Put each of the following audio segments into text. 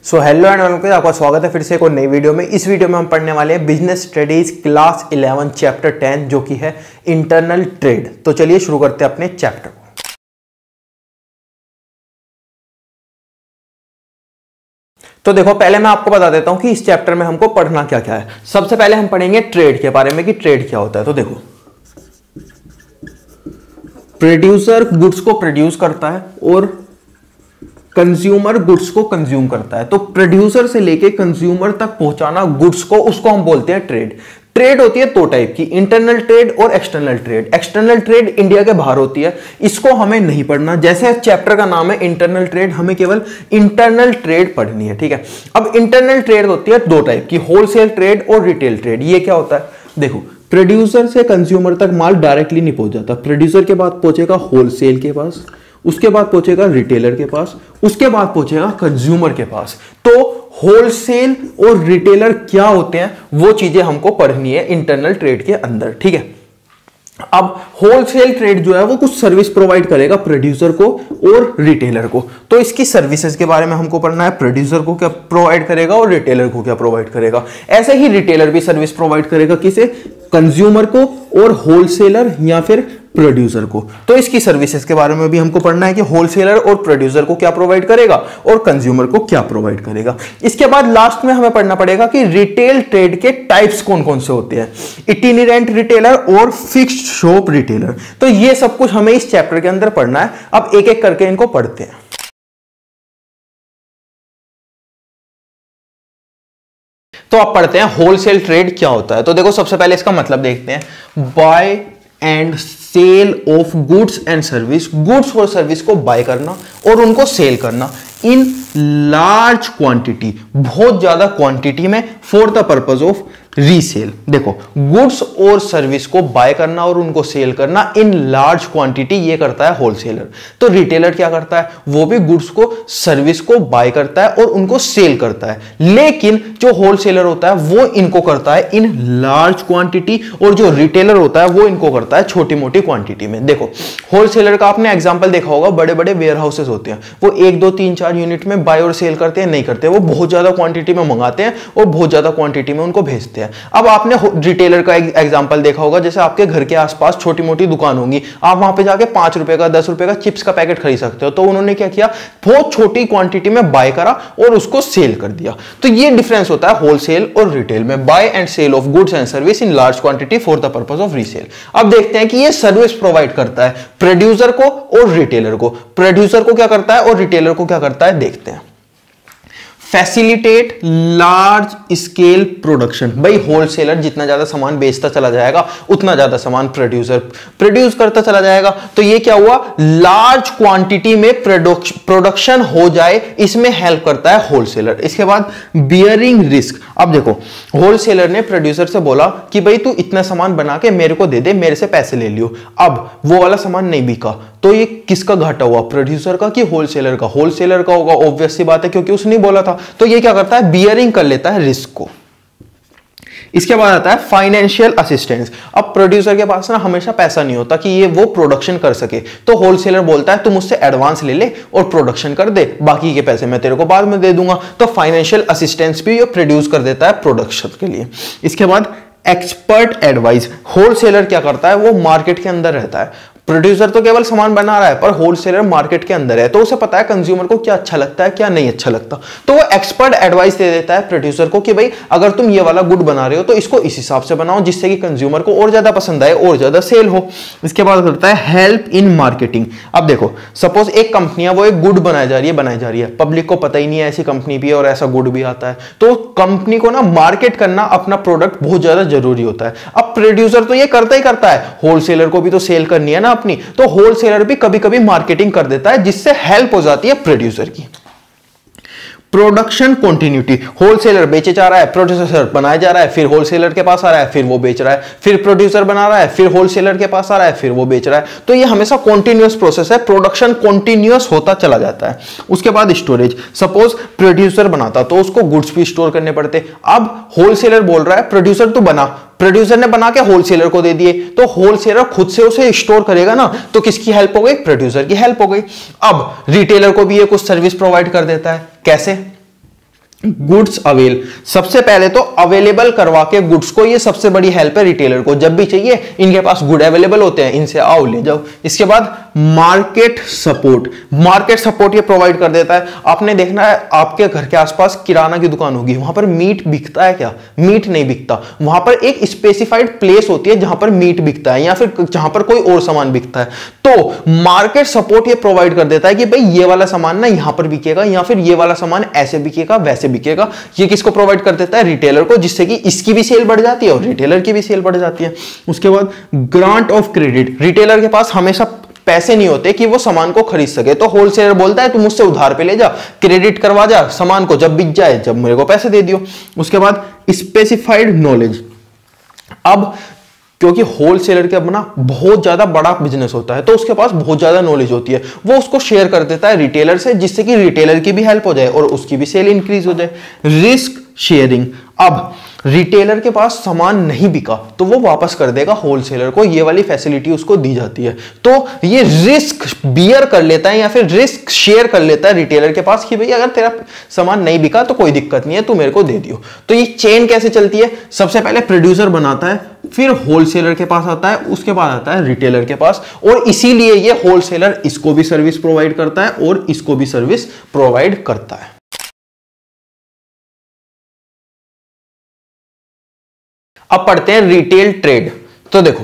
So hello and welcome, आपका स्वागत है फिर से एक और नई वीडियो में। इस वीडियो में हम पढ़ने वाले हैं बिजनेस स्टडीज क्लास 11 चैप्टर 10 जो कि है इंटरनल ट्रेड। तो चलिए शुरू करते हैं अपने चैप्टर को। तो देखो, पहले मैं आपको बता देता हूं कि इस चैप्टर में हमको पढ़ना क्या क्या है। सबसे पहले हम पढ़ेंगे ट्रेड के बारे में कि ट्रेड क्या होता है। तो देखो, प्रोड्यूसर गुड्स को प्रोड्यूस करता है और कंज्यूमर गुड्स को कंज्यूम करता है। तो प्रोड्यूसर से लेके कंज्यूमर तक पहुंचाना गुड्स को, उसको हम बोलते हैं ट्रेड। ट्रेड होती है दो टाइप की, इंटरनल ट्रेड और external trade. External trade India के बाहर होती है, इसको हमें नहीं पढ़ना। जैसे चैप्टर का नाम है इंटरनल ट्रेड, हमें केवल इंटरनल ट्रेड पढ़नी है, ठीक है। अब इंटरनल ट्रेड होती है दो टाइप की, होलसेल ट्रेड और रिटेल ट्रेड। ये क्या होता है, देखो, प्रोड्यूसर से कंज्यूमर तक माल डायरेक्टली नहीं पहुंच जाता। प्रोड्यूसर के बाद पहुंचेगा होलसेल के पास, उसके बाद पहुंचेगा रिटेलर के पास, उसके बाद पहुंचेगा कंज्यूमर के पास। तो होलसेल और रिटेलर क्या होते हैं वो चीजें हमको पढ़नी है इंटरनल ट्रेड के अंदर, ठीक है। अब होलसेल ट्रेड जो है वो कुछ सर्विस प्रोवाइड करेगा प्रोड्यूसर को और रिटेलर को। तो इसकी सर्विसेज के बारे में हमको पढ़ना है, प्रोड्यूसर को क्या प्रोवाइड करेगा और रिटेलर को क्या प्रोवाइड करेगा। ऐसे ही रिटेलर भी सर्विस प्रोवाइड करेगा, किसे, कंज्यूमर को और होलसेलर या फिर प्रोड्यूसर को। तो इसकी सर्विसेज के बारे में भी हमको पढ़ना है कि होलसेलर और प्रोड्यूसर को क्या प्रोवाइड करेगा और कंज्यूमर को क्या प्रोवाइड करेगा। इसके बाद लास्ट में हमें पढ़ना पड़ेगा कि रिटेल ट्रेड के टाइप्स कौन कौन से होते हैं, इटिनेरेंट रिटेलर और फिक्स्ड शॉप रिटेलर। तो ये सब कुछ हमें इस चैप्टर के अंदर पढ़ना है। अब एक एक करके इनको पढ़ते हैं। तो आप पढ़ते हैं होलसेल ट्रेड क्या होता है। तो देखो, सबसे पहले इसका मतलब देखते हैं, buy and sale of goods and service. Goods और सर्विस को बाय करना और उनको सेल करना इन लार्ज क्वांटिटी, बहुत ज्यादा क्वांटिटी में, for the purpose of resale. देखो, गुड्स और सर्विस को बाय करना और उनको सेल करना इन लार्ज क्वांटिटी, ये करता है होलसेलर। तो रिटेलर क्या करता है, वो भी गुड्स को सर्विस को बाय करता है और उनको सेल करता है। लेकिन जो होलसेलर होता है वो इनको करता है इन लार्ज क्वांटिटी, और जो रिटेलर होता है वो इनको करता है छोटी मोटी क्वांटिटी में। देखो, होलसेलर का आपने एग्जांपल देखा होगा, बड़े बड़े वेयर हाउसेस होते हैं, वो 1 2 3 4 यूनिट में बाय और सेल करते हैं, नहीं करते। वो बहुत ज्यादा क्वांटिटी में मंगाते हैं और बहुत ज्यादा क्वांटिटी में उनको भेजते हैं। अब आपने रिटेलर का एग्जांपल देखा होगा, जैसे आपके घर के आसपास छोटी मोटी दुकान होंगी, आप वहां पे जाके 5 रुपए का 10 रुपए का चिप्स का पैकेट खरीद सकते हो। तो उन्होंने क्या किया, बहुत छोटी क्वांटिटी में बाय करा और उसको सेल कर दिया। तो ये डिफरेंस होता है होलसेल और रिटेल में, buy and sale of goods and service in large quantity for the purpose of resale. अब देखते हैं कि ये सर्विस प्रोवाइड करता है प्रोड्यूसर को और रिटेलर को। प्रोड्यूसर को क्या करता है और रिटेलर को क्या करता है, देखते हैं। Facilitate large scale production. भाई, होलसेलर जितना ज्यादा सामान बेचता चला जाएगा उतना ज्यादा सामान प्रोड्यूसर प्रोड्यूस करता चला जाएगा। तो ये क्या हुआ, लार्ज क्वांटिटी में प्रोडक्शन हो जाए, इसमें हेल्प करता है होलसेलर। इसके बाद बियरिंग रिस्क। अब देखो, होलसेलर ने प्रोड्यूसर से बोला कि भाई तू इतना सामान बना के मेरे को दे दे, मेरे से पैसे ले लियो। अब वो वाला सामान नहीं बिका, तो ये किसका घाटा हुआ, प्रोड्यूसर का कि होलसेलर का? होलसेलर का होगा, ऑब्वियस सी बात है, क्योंकि उसने बोला था। तो ये क्या करता है, बियरिंग कर लेता है रिस्क को। इसके बाद आता है फाइनेंशियल असिस्टेंस। अब प्रोड्यूसर के पास ना हमेशा पैसा नहीं होता कि ये वो प्रोडक्शन कर सके, तो होलसेलर बोलता है तू मुझसे एडवांस ले ले और प्रोडक्शन कर दे, बाकी के पैसे मैं तेरे को बाद में दे दूंगा। तो फाइनेंशियल असिस्टेंस भी ये प्रोड्यूस कर देता है प्रोडक्शन के लिए। इसके बाद एक्सपर्ट एडवाइस। होलसेलर क्या करता है, वो मार्केट के अंदर रहता है। प्रोड्यूसर तो केवल सामान बना रहा है, पर होलसेलर मार्केट के अंदर है, तो उसे पता है कंज्यूमर को क्या अच्छा लगता है क्या नहीं अच्छा लगता। तो वो एक्सपर्ट एडवाइस दे देता है प्रोड्यूसर को कि भाई अगर तुम ये वाला गुड बना रहे हो तो इसको इस हिसाब से बनाओ जिससे कि कंज्यूमर को और ज्यादा पसंद आए और ज्यादा सेल हो। इसके बाद करता है हेल्प इन मार्केटिंग। अब देखो, सपोज एक कंपनी है, वो एक गुड बनाई जा रही है, पब्लिक को पता ही नहीं है ऐसी कंपनी भी है और ऐसा गुड भी आता है। तो कंपनी को ना मार्केट करना अपना प्रोडक्ट बहुत ज्यादा जरूरी होता है। अब प्रोड्यूसर तो ये करता ही करता है, होलसेलर को भी तो सेल करनी है ना अपनी, तो होलसेलर भी कभी कभी मार्केटिंग कर देता है, जिससे हेल्प हो जाती है प्रोड्यूसर की। Production continuity. होलसेलर बेचे जा रहा है, प्रोड्यूसर बनाया जा रहा है, फिर होलसेलर के पास आ रहा है, फिर वो बेच रहा है, फिर प्रोड्यूसर बना रहा है, फिर होलसेलर के पास आ रहा है, फिर वो बेच रहा है। तो ये हमेशा कॉन्टिन्यूअस प्रोसेस है, प्रोडक्शन कॉन्टिन्यूअस होता चला जाता है। उसके बाद स्टोरेज। सपोज प्रोड्यूसर बनाता तो उसको गुड्स भी स्टोर करने पड़ते। अब होलसेलर बोल रहा है प्रोड्यूसर तू बना, प्रोड्यूसर ने बना के होलसेलर को दे दिए, तो होलसेलर खुद से उसे स्टोर करेगा ना, तो किसकी हेल्प हो गई, प्रोड्यूसर की हेल्प हो गई। अब रिटेलर को भी ये कुछ सर्विस प्रोवाइड कर देता है, कैसे, गुड्स अवेल, सबसे पहले तो अवेलेबल करवा के गुड्स को, ये सबसे बड़ी हेल्प है रिटेलर को। जब भी चाहिए इनके पास गुड अवेलेबल होते हैं, इनसे आओ ले जाओ। इसके बाद मार्केट सपोर्ट, मार्केट सपोर्ट ये प्रोवाइड कर देता है। आपने देखना है आपके घर के आसपास किराना की दुकान होगी, वहां पर मीट बिकता है क्या? मीट नहीं बिकता। वहां पर एक स्पेसिफाइड प्लेस होती है जहां पर मीट बिकता है या फिर जहां पर कोई और सामान बिकता है। तो मार्केट सपोर्ट ये प्रोवाइड कर देता है कि भाई ये वाला सामान ना यहां पर बिकेगा या फिर ये वाला सामान ऐसे बिकेगा वैसे बिकेगा। ये किसको प्रोवाइड कर देता है? रिटेलर को, जिससे कि इसकी भी सेल बढ़ जाती है और रिटेलर की भी सेल बढ़ जाती है। उसके बाद ग्रांट ऑफ क्रेडिट, रिटेलर के पास हमेशा पैसे नहीं होते कि वो सामान को खरीद सके, तो होलसेलर बोलता है तू मुझसे उधार पे ले जा, क्रेडिट करवा जा सामान को, जब बिक जाए जब मेरे को पैसे दे दियो। उसके बाद स्पेसिफाइड नॉलेज, अब क्योंकि होलसेलर के अपना बहुत ज्यादा बड़ा बिजनेस होता है तो उसके पास बहुत ज्यादा नॉलेज होती है, वो उसको शेयर कर देता है रिटेलर से, जिससे कि रिटेलर की भी हेल्प हो जाए और उसकी भी सेल इंक्रीज हो जाए। रिस्क शेयरिंग, अब रिटेलर के पास सामान नहीं बिका तो वो वापस कर देगा होलसेलर को, ये वाली फैसिलिटी उसको दी जाती है। तो ये रिस्क बियर कर लेता है या फिर रिस्क शेयर कर लेता है रिटेलर के पास कि भाई अगर तेरा सामान नहीं बिका तो कोई दिक्कत नहीं है, तू मेरे को दे दियो। तो ये चेन कैसे चलती है? सबसे पहले प्रोड्यूसर बनाता है, फिर होलसेलर के पास आता है, उसके बाद आता है रिटेलर के पास, और इसीलिए ये होलसेलर इसको भी सर्विस प्रोवाइड करता है और इसको भी सर्विस प्रोवाइड करता है। अब पढ़ते हैं रिटेल ट्रेड। तो देखो,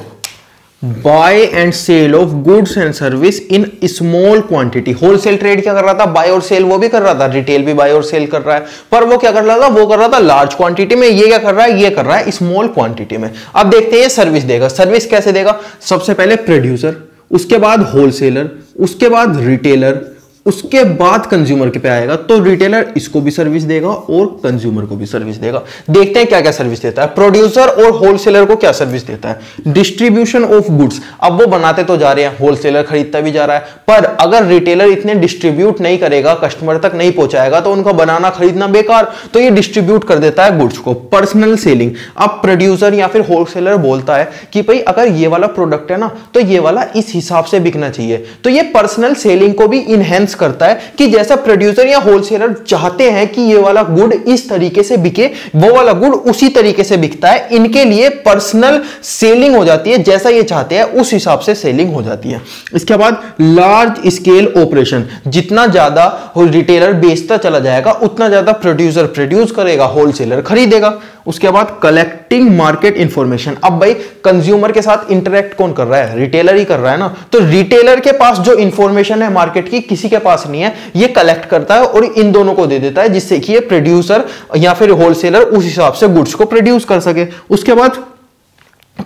buy and sale of goods and service in small quantity. Wholesale trade क्या कर रहा था? बाय और सेल वो भी कर रहा था, रिटेल भी बाय और सेल कर रहा है, पर वो क्या कर रहा था? वो कर रहा था लार्ज क्वांटिटी में। ये क्या कर रहा है? ये कर रहा है स्मॉल क्वांटिटी में। अब देखते हैं सर्विस देगा। सर्विस कैसे देगा? सबसे पहले प्रोड्यूसर, उसके बाद होलसेलर, उसके बाद रिटेलर, उसके बाद कंज्यूमर के पे आएगा। तो रिटेलर इसको भी सर्विस देगा और कंज्यूमर को भी सर्विस देगा। देखते हैं क्या क्या सर्विस देता है। प्रोड्यूसर और होलसेलर को क्या सर्विस देता है? डिस्ट्रीब्यूशन ऑफ गुड्स, अब वो बनाते तो जा रहे हैं, होलसेलर खरीदता भी जा रहा है, पर अगर रिटेलर इतने डिस्ट्रीब्यूट नहीं करेगा, कस्टमर तक नहीं पहुंचाएगा तो उनका बनाना खरीदना बेकार, तो ये डिस्ट्रीब्यूट कर देता है गुड्स को। पर्सनल सेलिंग, अब प्रोड्यूसर या फिर होलसेलर बोलता है कि भाई अगर ये वाला प्रोडक्ट है ना तो ये वाला इस हिसाब से बिकना चाहिए, तो ये पर्सनल सेलिंग को भी इनहेंस करता है कि जैसा प्रोड्यूसर या होलसेलर चाहते हैं कि ये वाला गुड इस तरीके से बिके, वो वाला गुड उसी तरीके से बिकता है। इनके लिए पर्सनल सेलिंग हो जाती है, जैसा ये चाहते हैं उस हिसाब से सेलिंग हो जाती है। इसके बाद लार्ज स्केल ऑपरेशन, जितना ज्यादा रिटेलर बेचता चला जाएगा उतना ज्यादा प्रोड्यूसर प्रोड्यूस करेगा, होलसेलर खरीदेगा। उसके बाद कलेक्टिंग मार्केट इंफॉर्मेशन, अब भाई कंज्यूमर के साथ इंटरेक्ट कौन कर रहा है? रिटेलर ही कर रहा है ना, तो रिटेलर के पास जो इंफॉर्मेशन है मार्केट की किसी के पास नहीं है, ये कलेक्ट करता है और इन दोनों को दे देता है, जिससे कि ये प्रोड्यूसर या फिर होलसेलर उस हिसाब से गुड्स को प्रोड्यूस कर सके। उसके बाद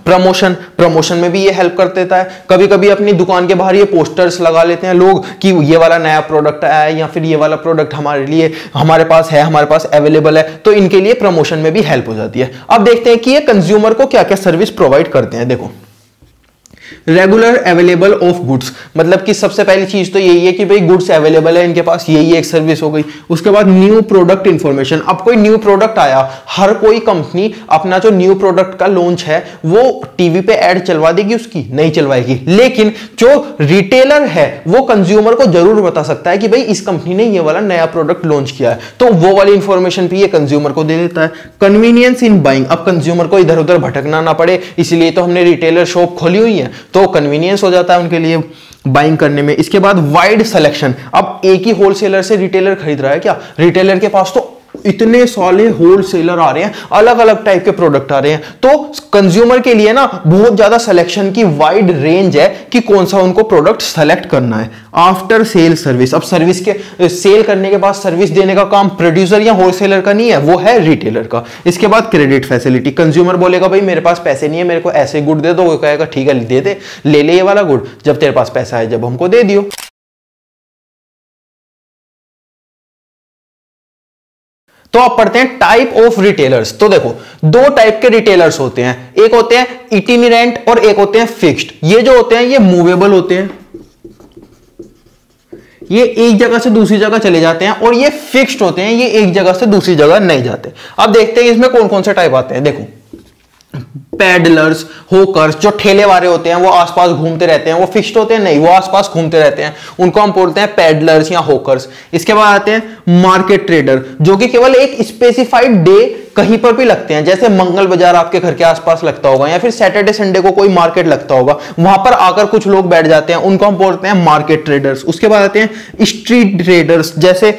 प्रमोशन, प्रमोशन में भी ये हेल्प कर देता है। कभी कभी अपनी दुकान के बाहर ये पोस्टर्स लगा लेते हैं लोग कि ये वाला नया प्रोडक्ट आया है या फिर ये वाला प्रोडक्ट हमारे लिए हमारे पास है, हमारे पास अवेलेबल है, तो इनके लिए प्रमोशन में भी हेल्प हो जाती है। अब देखते हैं कि ये कंज्यूमर को क्या क्या सर्विस प्रोवाइड करते हैं। देखो, रेगुलर अवेलेबल ऑफ गुड्स, मतलब कि सबसे पहली चीज तो यही है कि भाई गुड्स अवेलेबल है इनके पास, यही एक सर्विस हो गई। उसके बाद न्यू प्रोडक्ट इंफॉर्मेशन, अब कोई न्यू प्रोडक्ट आया, हर कोई कंपनी अपना जो न्यू प्रोडक्ट का लॉन्च है वो टीवी पे ऐड चलवा देगी, उसकी नहीं चलवाएगी, लेकिन जो रिटेलर है वो कंज्यूमर को जरूर बता सकता है कि भाई इस कंपनी ने ये वाला नया प्रोडक्ट लॉन्च किया है, तो वो वाली इंफॉर्मेशन भी ये कंज्यूमर को दे देता है। कन्वीनियंस इन बाइंग, अब कंज्यूमर को इधर उधर भटकना ना पड़े, इसलिए तो हमने रिटेलर शॉप खोली हुई है, तो कन्वीनियंस हो जाता है उनके लिए बाइंग करने में। इसके बाद वाइड सिलेक्शन, अब एक ही होलसेलर से रिटेलर खरीद रहा है क्या? रिटेलर के पास तो इतने सारे होलसेलर आ रहे हैं, अलग अलग टाइप के प्रोडक्ट आ रहे हैं, तो कंज्यूमर के लिए ना बहुत ज्यादा सिलेक्शन की वाइड रेंज है कि कौन सा उनको प्रोडक्ट सेलेक्ट करना है। आफ्टर सेल सर्विस, अब सर्विस के सेल करने के बाद सर्विस देने का काम प्रोड्यूसर या होलसेलर का नहीं है, वो है रिटेलर का। इसके बाद क्रेडिट फैसिलिटी, कंज्यूमर बोलेगा भाई मेरे पास पैसे नहीं है, मेरे को ऐसे गुड दे दो, वो कहेगा ठीक है दे दे, ले ले ये वाला गुड, जब तेरे पास पैसा है जब हमको दे दियो। तो आप पढ़ते हैं टाइप ऑफ रिटेलर्स। तो देखो, दो टाइप के रिटेलर्स होते हैं, एक होते हैं इटिनेरेंट और एक होते हैं फिक्स्ड। ये जो होते हैं ये मूवेबल होते हैं, ये एक जगह से दूसरी जगह चले जाते हैं, और ये फिक्स्ड होते हैं, ये एक जगह से दूसरी जगह नहीं जाते। अब देखते हैं इसमें कौन कौन से टाइप आते हैं। देखो, पैडलर्स, होकर्स, जो ठेले वाले होते हैं वो आसपास घूमते रहते हैं, वो फिक्स्ड होते हैं नहीं, वो आसपास घूमते रहते हैं, उनको हम बोलते हैं पैडलर्स या होकर्स। इसके बाद आते हैं मार्केट ट्रेडर, जो कि केवल एक स्पेसिफाइड डे कहीं पर भी लगते हैं, जैसे मंगल बाजार आपके घर के आसपास लगता होगा या फिर सैटरडे संडे को कोई मार्केट लगता होगा, वहां पर आकर कुछ लोग बैठ जाते हैं, उनको हम बोलते हैं मार्केट ट्रेडर्स। उसके बाद आते हैं स्ट्रीट ट्रेडर्स, जैसे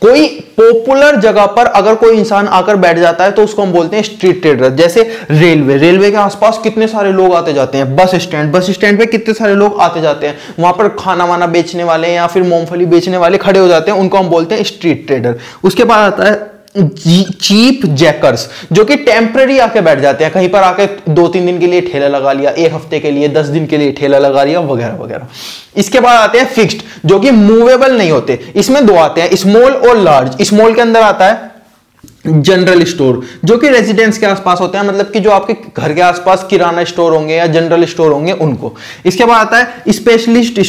कोई पॉपुलर जगह पर अगर कोई इंसान आकर बैठ जाता है तो उसको हम बोलते हैं स्ट्रीट ट्रेडर। जैसे रेलवे के आसपास कितने सारे लोग आते जाते हैं, बस स्टैंड पे कितने सारे लोग आते जाते हैं, वहां पर खाना वाना बेचने वाले या फिर मूंगफली बेचने वाले खड़े हो जाते हैं, उनको हम बोलते हैं स्ट्रीट ट्रेडर। उसके बाद आता है चीप जैकर्स, जो कि टेम्पररी आके बैठ जाते हैं, कहीं पर आके 2-3 दिन के लिए ठेला लगा लिया, 1 हफ्ते के लिए, 10 दिन के लिए ठेला लगा लिया, वगैरह वगैरह। इसके बाद आते हैं फिक्स्ड, जो कि मूवेबल नहीं होते। इसमें 2 आते हैं, स्मॉल और लार्ज। स्मॉल के अंदर आता है जनरल स्टोर, जो कि रेजिडेंस के आसपास होते हैं, मतलब कि जो आपके घर के आसपास किराना स्टोर होंगे या जनरल स्टोर होंगे उनको। इसके बाद आता है स्पेशलिस्ट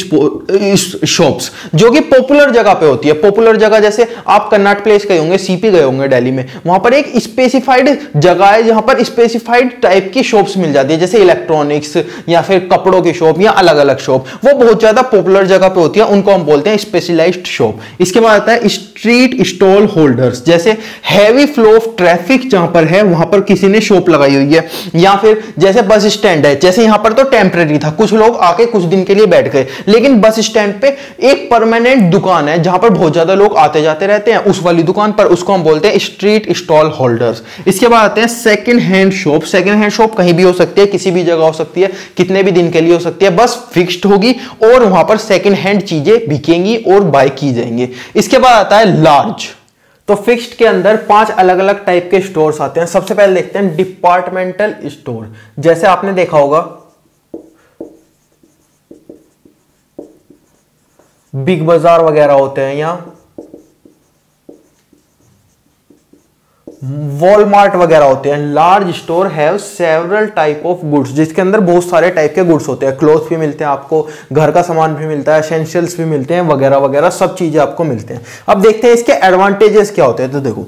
शॉप्स, जो कि पॉपुलर जगह पे होती है। पॉपुलर जगह जैसे आप कन्नाट प्लेस गए होंगे, सीपी गए होंगे दिल्ली में, वहां पर एक स्पेसिफाइड जगह है जहां पर स्पेसिफाइड टाइप की शॉप्स मिल जाती है, जैसे इलेक्ट्रॉनिक्स या फिर कपड़ों की शॉप या अलग अलग शॉप, वो बहुत ज्यादा पॉपुलर जगह पे होती है, उनको हम बोलते हैं स्पेशलाइज्ड शॉप। इसके बाद आता है स्ट्रीट स्टॉल होल्डर्स, जैसे हैवी फ्लो ऑफ ट्रैफिक जहां पर है वहां पर किसी ने शॉप लगाई हुई है, या फिर जैसे बस स्टैंड है, जैसे यहां पर तो टेम्परेरी था, कुछ लोग आके कुछ दिन के लिए बैठ गए, लेकिन बस स्टैंड पे एक परमानेंट दुकान है जहां पर बहुत ज्यादा लोग आते जाते रहते हैं, उस वाली दुकान पर, उसको हम बोलते हैं स्ट्रीट स्टॉल होल्डर्स। इसके बाद आते हैं second hand shop. Second hand shop कहीं भी हो सकती है, किसी भी जगह हो सकती है, कितने भी दिन के लिए हो सकती है, बस फिक्स्ड होगी और वहां पर सेकंड हैंड चीजें बिकेंगी और बाय की जाएंगी। इसके बाद आता है लार्ज। तो फिक्स्ड के अंदर 5 अलग अलग टाइप के स्टोर्स आते हैं। सबसे पहले देखते हैं डिपार्टमेंटल स्टोर, जैसे आपने देखा होगा बिग बाजार वगैरह होते हैं या वॉलमार्ट वगैरह होते हैं। Large store have several type of goods, जिसके अंदर बहुत सारे टाइप के गुड्स होते हैं, क्लोथ भी मिलते हैं आपको, घर का सामान भी मिलता है, एसेंशियल्स भी मिलते हैं, वगैरह वगैरह सब चीजें आपको मिलते हैं। अब देखते हैं इसके एडवांटेजेस क्या होते हैं। तो देखो,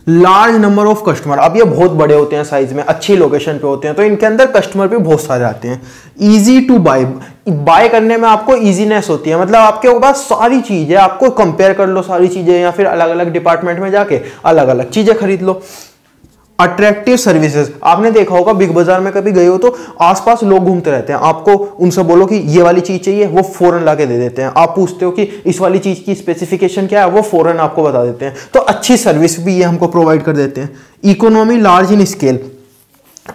लार्ज नंबर ऑफ कस्टमर, अब ये बहुत बड़े होते हैं साइज में, अच्छी लोकेशन पे होते हैं, तो इनके अंदर कस्टमर भी बहुत सारे आते हैं। इजी टू बाय करने में आपको इजीनेस होती है, मतलब आपके पास सारी चीजें, आपको कंपेयर कर लो सारी चीजें या फिर अलग अलग डिपार्टमेंट में जाके अलग अलग चीजें खरीद लो। अट्रैक्टिव सर्विसेज, आपने देखा होगा बिग बाजार में कभी गए हो तो आसपास लोग घूमते रहते हैं, आपको उनसे बोलो कि ये वाली चीज चाहिए, वो फौरन लाके दे देते हैं। आप पूछते हो कि इस वाली चीज की स्पेसिफिकेशन क्या है, वो फौरन आपको बता देते हैं। तो अच्छी सर्विस भी ये हमको प्रोवाइड कर देते हैं। इकोनॉमी लार्ज इन स्केल,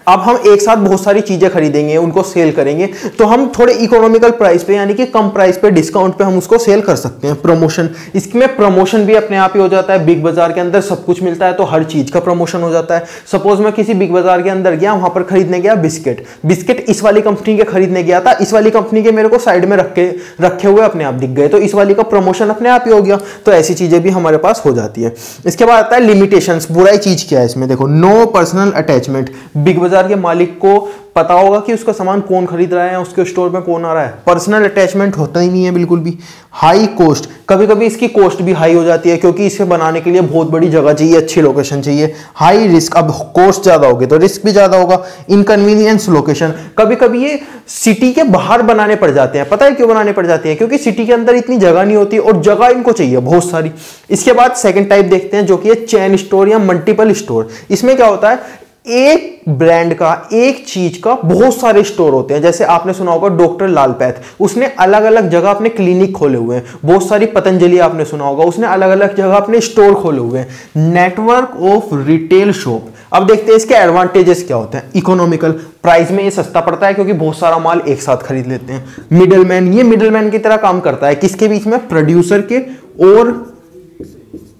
अब हम एक साथ बहुत सारी चीजें खरीदेंगे, उनको सेल करेंगे, तो हम थोड़े इकोनॉमिकल प्राइस पे, यानी कि कम प्राइस पे, डिस्काउंट पे हम उसको सेल कर सकते हैं। प्रमोशन, इसमें प्रमोशन भी अपने आप ही हो जाता है। बिग बाजार के अंदर सब कुछ मिलता है तो हर चीज का प्रमोशन हो जाता है। सपोज मैं किसी बिग बाजार के अंदर गया, वहां पर खरीदने गया बिस्किट इस वाली कंपनी के खरीदने गया था, इस वाली कंपनी के मेरे को साइड में रखे हुए अपने आप दिख गए, तो इस वाली का प्रमोशन अपने आप ही हो गया। तो ऐसी चीजें भी हमारे पास हो जाती है। इसके बाद आता है लिमिटेशंस, बुराई चीज क्या है इसमें, देखो, नो पर्सनल अटैचमेंट। बिग बाजार के मालिक को पता होगा कि उसका सामान कौन खरीद रहा है, उसके स्टोर में कौन आ रहा है, पर्सनल अटैचमेंट होता ही नहीं है बिल्कुल भी। हाई कॉस्ट, कभी कभी इसकी कॉस्ट भी हाई हो जाती है क्योंकि इसे बनाने के लिए बहुत बड़ी जगह चाहिए, अच्छी लोकेशन चाहिए। हाई रिस्क, अब कॉस्ट ज्यादा होगी तो रिस्क भी ज्यादा होगा। इनकन्वीनियंस लोकेशन, कभी कभी ये सिटी के बाहर बनाने पड़ जाते हैं। पता है क्यों बनाने पड़ जाते हैं? क्योंकि सिटी के अंदर इतनी जगह नहीं होती और जगह इनको चाहिए बहुत सारी। इसके बाद सेकेंड टाइप देखते हैं जो कि है चेन स्टोर या मल्टीपल स्टोर। इसमें क्या होता है, एक ब्रांड का, एक चीज का बहुत सारे स्टोर होते हैं। जैसे आपने सुना होगा डॉक्टर लाल पैथ, उसने अलग अलग जगह अपने क्लिनिक खोले हुए हैं। बहुत सारी पतंजलि आपने सुना होगा, उसने अलग अलग जगह अपने स्टोर खोले हुए हैं। Network of retail shop. अब देखते हैं इसके एडवांटेजेस क्या होते हैं। इकोनॉमिकल, प्राइस में ये सस्ता पड़ता है क्योंकि बहुत सारा माल एक साथ खरीद लेते हैं। मिडलमैन, ये मिडलमैन की तरह काम करता है, किसके बीच में, प्रोड्यूसर के और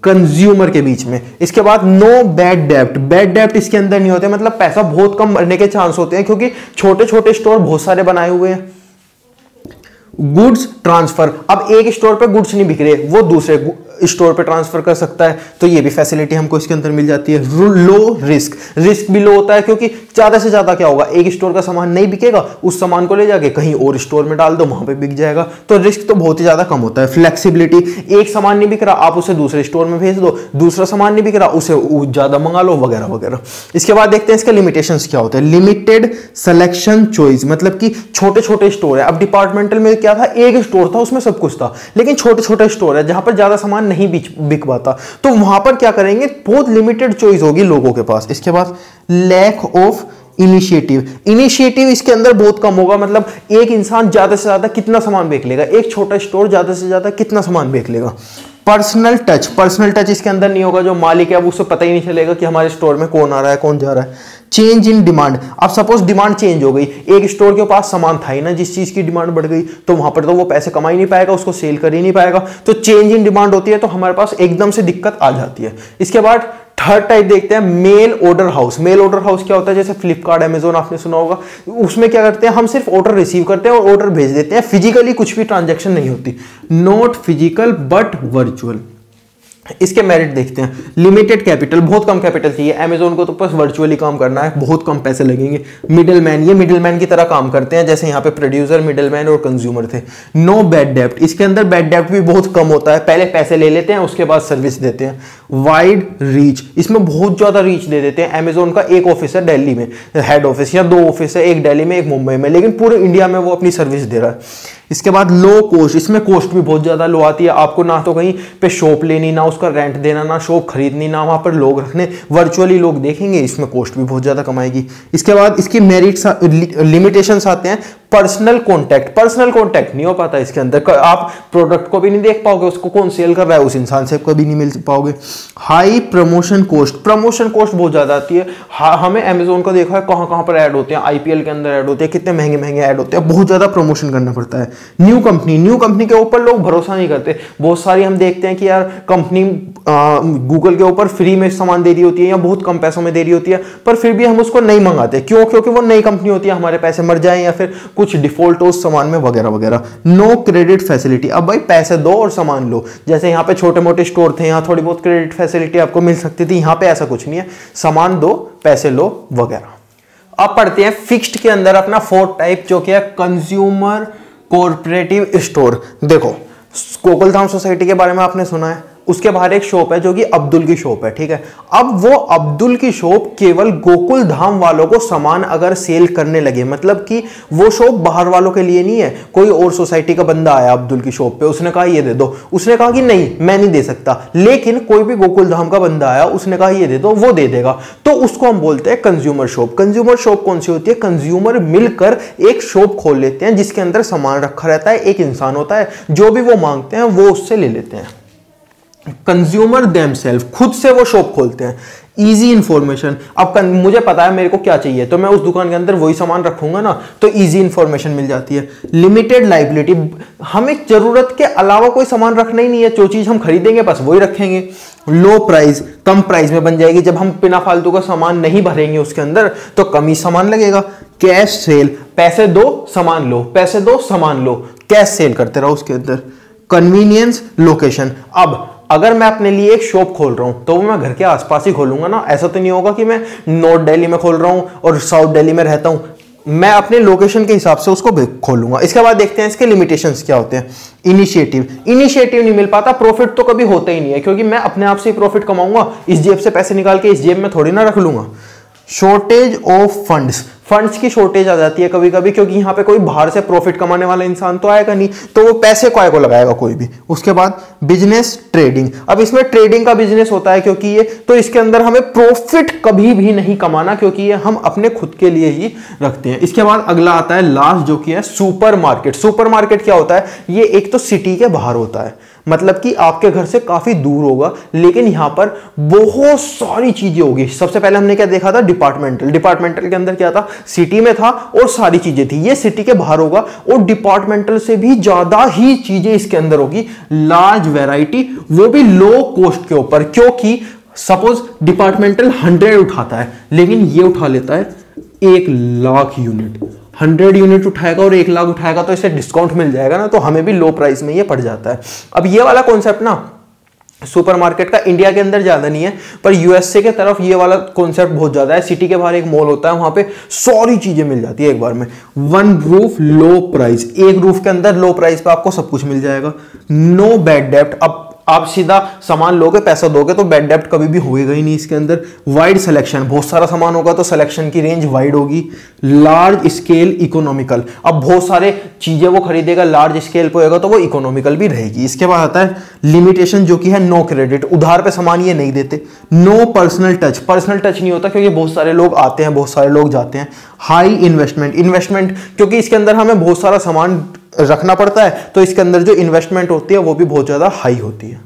कंज्यूमर के बीच में। इसके बाद नो बैड डेब्ट, बैड डेब्ट इसके अंदर नहीं होते, मतलब पैसा बहुत कम मरने के चांस होते हैं क्योंकि छोटे छोटे स्टोर बहुत सारे बनाए हुए हैं। गुड्स ट्रांसफर, अब एक स्टोर पे गुड्स नहीं बिक रहे, वो दूसरे स्टोर पे ट्रांसफर कर सकता है, तो ये भी फैसिलिटी हमको इसके अंदर मिल जाती है। लो रिस्क, रिस्क भी लो होता है क्योंकि ज्यादा से ज्यादा क्या होगा, एक स्टोर का सामान नहीं बिकेगा, उस सामान को ले जाके कहीं और स्टोर में डाल दो, वहां पे बिक जाएगा, तो रिस्क तो बहुत ही ज्यादा कम होता है। फ्लेक्सिबिलिटी, एक सामान नहीं बिक रहा आप उसे दूसरे स्टोर में भेज दो, दूसरा सामान नहीं बिक रहा उसे ज्यादा मंगा लो, वगैरह वगैरह। इसके बाद देखते हैं इसके लिमिटेशंस क्या होते हैं। लिमिटेड सिलेक्शन चॉइस, मतलब कि छोटे छोटे स्टोर है। अब डिपार्टमेंटल में क्या था, एक स्टोर था उसमें सब कुछ था, लेकिन छोटे छोटे स्टोर है जहां पर ज्यादा सामान नहीं बिक पाता, तो वहां पर क्या करेंगे, बहुत लिमिटेड चॉइस होगी लोगों के पास। इसके बाद लैक ऑफ इनिशिएटिव, इनिशिएटिव इसके अंदर बहुत कम होगा, मतलब एक इंसान ज्यादा से ज्यादा कितना सामान बेच लेगा, एक छोटा स्टोर ज्यादा से ज्यादा कितना सामान बेच लेगा। पर्सनल टच, पर्सनल टच इसके अंदर नहीं होगा, जो मालिक है अब उसे पता ही नहीं चलेगा कि हमारे स्टोर में कौन आ रहा है कौन जा रहा है। चेंज इन डिमांड, अब सपोज डिमांड चेंज हो गई, एक स्टोर के पास सामान था ही ना, जिस चीज की डिमांड बढ़ गई तो वहां पर तो वो पैसे कमा ही नहीं पाएगा, उसको सेल कर ही नहीं पाएगा, तो चेंज इन डिमांड होती है तो हमारे पास एकदम से दिक्कत आ जाती है। इसके बाद थर्ड टाइप देखते हैं, mail order house. Mail order house क्या होता है, जैसे फ्लिपकार्ट, अमेजोन आपने सुना होगा, उसमें क्या करते हैं, हम सिर्फ ऑर्डर रिसीव करते हैं और ऑर्डर भेज देते हैं, फिजिकली कुछ भी ट्रांजैक्शन नहीं होती, नॉट फिजिकल बट वर्चुअल। इसके मेरिट देखते हैं, लिमिटेड कैपिटल, बहुत कम कैपिटल चाहिए, अमेजोन को तो बस वर्चुअली काम करना है, बहुत कम पैसे लगेंगे। मिडिलमैन, ये मिडिलमैन की तरह काम करते हैं, जैसे यहाँ पे प्रोड्यूसर, मिडिलमैन और कंज्यूमर थे। नो बैड डेप्ट, इसके अंदर बैड डेप्ट भी बहुत कम होता है, पहले पैसे ले लेते हैं उसके बाद सर्विस देते हैं। वाइड रीच, इसमें बहुत ज्यादा रीच दे देते हैं। अमेजोन का एक ऑफिस है दिल्ली में, हेड ऑफिस, या 2 ऑफिस है, एक दिल्ली में एक मुंबई में, लेकिन पूरे इंडिया में वो अपनी सर्विस दे रहा है। इसके बाद लो कॉस्ट, इसमें कॉस्ट भी बहुत ज्यादा लो आती है, आपको ना तो कहीं पे शॉप लेनी, ना उसका रेंट देना, ना शॉप खरीदनी, ना वहां पर लोग रखने, वर्चुअली लोग देखेंगे, इसमें कॉस्ट भी बहुत ज्यादा कमाएगी। इसके बाद इसकी मेरिट्स, लिमिटेशंस आते हैं। पर्सनल कॉन्टैक्ट, पर्सनल कॉन्टैक्ट नहीं हो पाता इसके अंदर, आप प्रोडक्ट को भी नहीं देख पाओगे, उसको कौन सेल कर रहा है उस इंसान से कभी नहीं मिल पाओगे। High promotion cost, promotion cost बहुत ज्यादा आती है। हमें अमेजोन को देखा है कहां कहां पर ऐड होते हैं, आईपीएल के अंदर ऐड होते हैं, कितने महंगे महंगे ऐड होते हैं, बहुत ज्यादा प्रमोशन करना पड़ता है। न्यू कंपनी, न्यू कंपनी के ऊपर लोग भरोसा नहीं करते, बहुत सारी हम देखते हैं कि यार कंपनी गूगल के ऊपर फ्री में सामान दे रही होती है या बहुत कम पैसों में दे रही होती है, पर फिर भी हम उसको नहीं मंगाते, क्यों, क्योंकि वो नई कंपनी होती है, हमारे पैसे मर जाए या फिर कुछ डिफॉल्ट हो उस सामान में, वगैरह वगैरह। नो क्रेडिट फैसिलिटी, अब भाई पैसे दो और सामान लो, जैसे यहाँ पे छोटे मोटे स्टोर थे, यहाँ थोड़ी बहुत क्रेडिट फैसिलिटी आपको मिल सकती थी, यहाँ पे ऐसा कुछ नहीं है, सामान दो पैसे लो वगैरह। अब पढ़ते हैं फिक्स्ड के अंदर अपना फोर्थ टाइप, जो कि है कंज्यूमर कोऑपरेटिव स्टोर। देखो, गोकुलधाम सोसाइटी के बारे में आपने सुना है, उसके बाहर एक शॉप है जो कि अब्दुल की शॉप है, ठीक है। अब वो अब्दुल की शॉप केवल गोकुल धाम वालों को सामान अगर सेल करने लगे, मतलब कि वो शॉप बाहर वालों के लिए नहीं है, कोई और सोसाइटी का बंदा आया अब्दुल की शॉप पे, उसने कहा ये दे दो, उसने कहा कि नहीं मैं नहीं दे सकता, लेकिन कोई भी गोकुल धाम का बंदा आया, उसने कहा ये दे दो, वो दे देगा, तो उसको हम बोलते हैं कंज्यूमर शॉप। कंज्यूमर शॉप कौन सी होती है, कंज्यूमर मिलकर एक शॉप खोल लेते हैं जिसके अंदर सामान रखा रहता है, एक इंसान होता है, जो भी वो मांगते हैं वो उससे ले लेते हैं। कंज्यूमर देमसेल्फ, खुद से वो शॉप खोलते हैं। इजी इंफॉर्मेशन, अब मुझे पता है मेरे को क्या चाहिए, तो मैं उस दुकान के अंदर वही सामान रखूंगा ना, तो इजी इंफॉर्मेशन मिल जाती है। लिमिटेड लाइबिलिटी, हमें जरूरत के अलावा कोई सामान रखना ही नहीं है, जो चीज हम खरीदेंगे बस वही रखेंगे। लो प्राइस, कम प्राइस में बन जाएगी, जब हम बिना फालतू का सामान नहीं भरेंगे उसके अंदर तो कम ही सामान लगेगा। कैश सेल, पैसे दो सामान लो, पैसे दो सामान लो, कैश सेल करते रहो उसके अंदर। कन्वीनियंस लोकेशन, अब अगर मैं अपने लिए एक शॉप खोल रहा हूं तो वो मैं घर के आसपास ही खोलूंगा ना, ऐसा तो नहीं होगा कि मैं नॉर्थ दिल्ली में खोल रहा हूं और साउथ दिल्ली में रहता हूं, मैं अपने लोकेशन के हिसाब से उसको खोलूंगा। इसके बाद देखते हैं इसके लिमिटेशंस क्या होते हैं। इनिशिएटिव, इनिशिएटिव नहीं मिल पाता, प्रॉफिट तो कभी होता ही नहीं है, क्योंकि मैं अपने आप से ही प्रॉफिट कमाऊंगा, इस जेब से पैसे निकाल के इस जेब में थोड़ी ना रख लूंगा। शॉर्टेज ऑफ फंड्स, फंड्स की शॉर्टेज आ जाती है कभी कभी, क्योंकि यहाँ पे कोई बाहर से प्रॉफिट कमाने वाला इंसान तो आएगा नहीं, तो वो पैसे को लगाएगा कोई भी। उसके बाद बिजनेस ट्रेडिंग, अब इसमें ट्रेडिंग का बिजनेस होता है, क्योंकि ये तो इसके अंदर हमें प्रॉफिट कभी भी नहीं कमाना, क्योंकि ये हम अपने खुद के लिए ही रखते हैं। इसके बाद अगला आता है लास्ट, जो कि है सुपर मार्केट। सुपर मार्केट क्या होता है, ये एक तो सिटी के बाहर होता है, मतलब कि आपके घर से काफी दूर होगा, लेकिन यहां पर बहुत सारी चीजें होगी। सबसे पहले हमने क्या देखा था, डिपार्टमेंटल। डिपार्टमेंटल के अंदर क्या था, सिटी में था और सारी चीजें थी, ये सिटी के बाहर होगा और डिपार्टमेंटल से भी ज्यादा ही चीजें इसके अंदर होगी। लार्ज वैरायटी, वो भी लो कॉस्ट के ऊपर, क्योंकि सपोज डिपार्टमेंटल 100 उठाता है, लेकिन ये उठा लेता है 1,00,000 यूनिट। 100 यूनिट उठाएगा और 1,00,000 उठाएगा तो इसे डिस्काउंट मिल जाएगा ना, तो हमें भी लो प्राइस में ये पड़ जाता है। अब ये वाला कॉन्सेप्ट ना सुपरमार्केट का इंडिया के अंदर ज्यादा नहीं है, पर यूएसए के तरफ ये वाला कॉन्सेप्ट बहुत ज्यादा है। सिटी के बाहर एक मॉल होता है, वहां पे सारी चीजें मिल जाती है एक बार में। वन रूफ लो प्राइस, एक रूफ के अंदर लो प्राइस पे आपको सब कुछ मिल जाएगा। नो बैड डेप्ट, अब आप सीधा सामान लोगे, पैसा दोगे, तो बैड डेप्ट कभी भी होएगा ही नहीं इसके अंदर। वाइड सिलेक्शन, बहुत सारा सामान होगा तो सिलेक्शन की रेंज वाइड होगी। लार्ज स्केल इकोनॉमिकल, अब बहुत सारे चीजें वो खरीदेगा, लार्ज स्केल पे होगा तो वो इकोनॉमिकल भी रहेगी। इसके बाद आता है लिमिटेशन, जो कि है नो क्रेडिट, उधार पे सामान ये नहीं देते। No personal touch, personal touch नहीं होता क्योंकि बहुत सारे लोग आते हैं, बहुत सारे लोग जाते हैं। हाई इन्वेस्टमेंट, इन्वेस्टमेंट क्योंकि इसके अंदर हमें बहुत सारा सामान रखना पड़ता है, तो इसके अंदर जो इन्वेस्टमेंट होती है वो भी बहुत ज्यादा हाई होती है।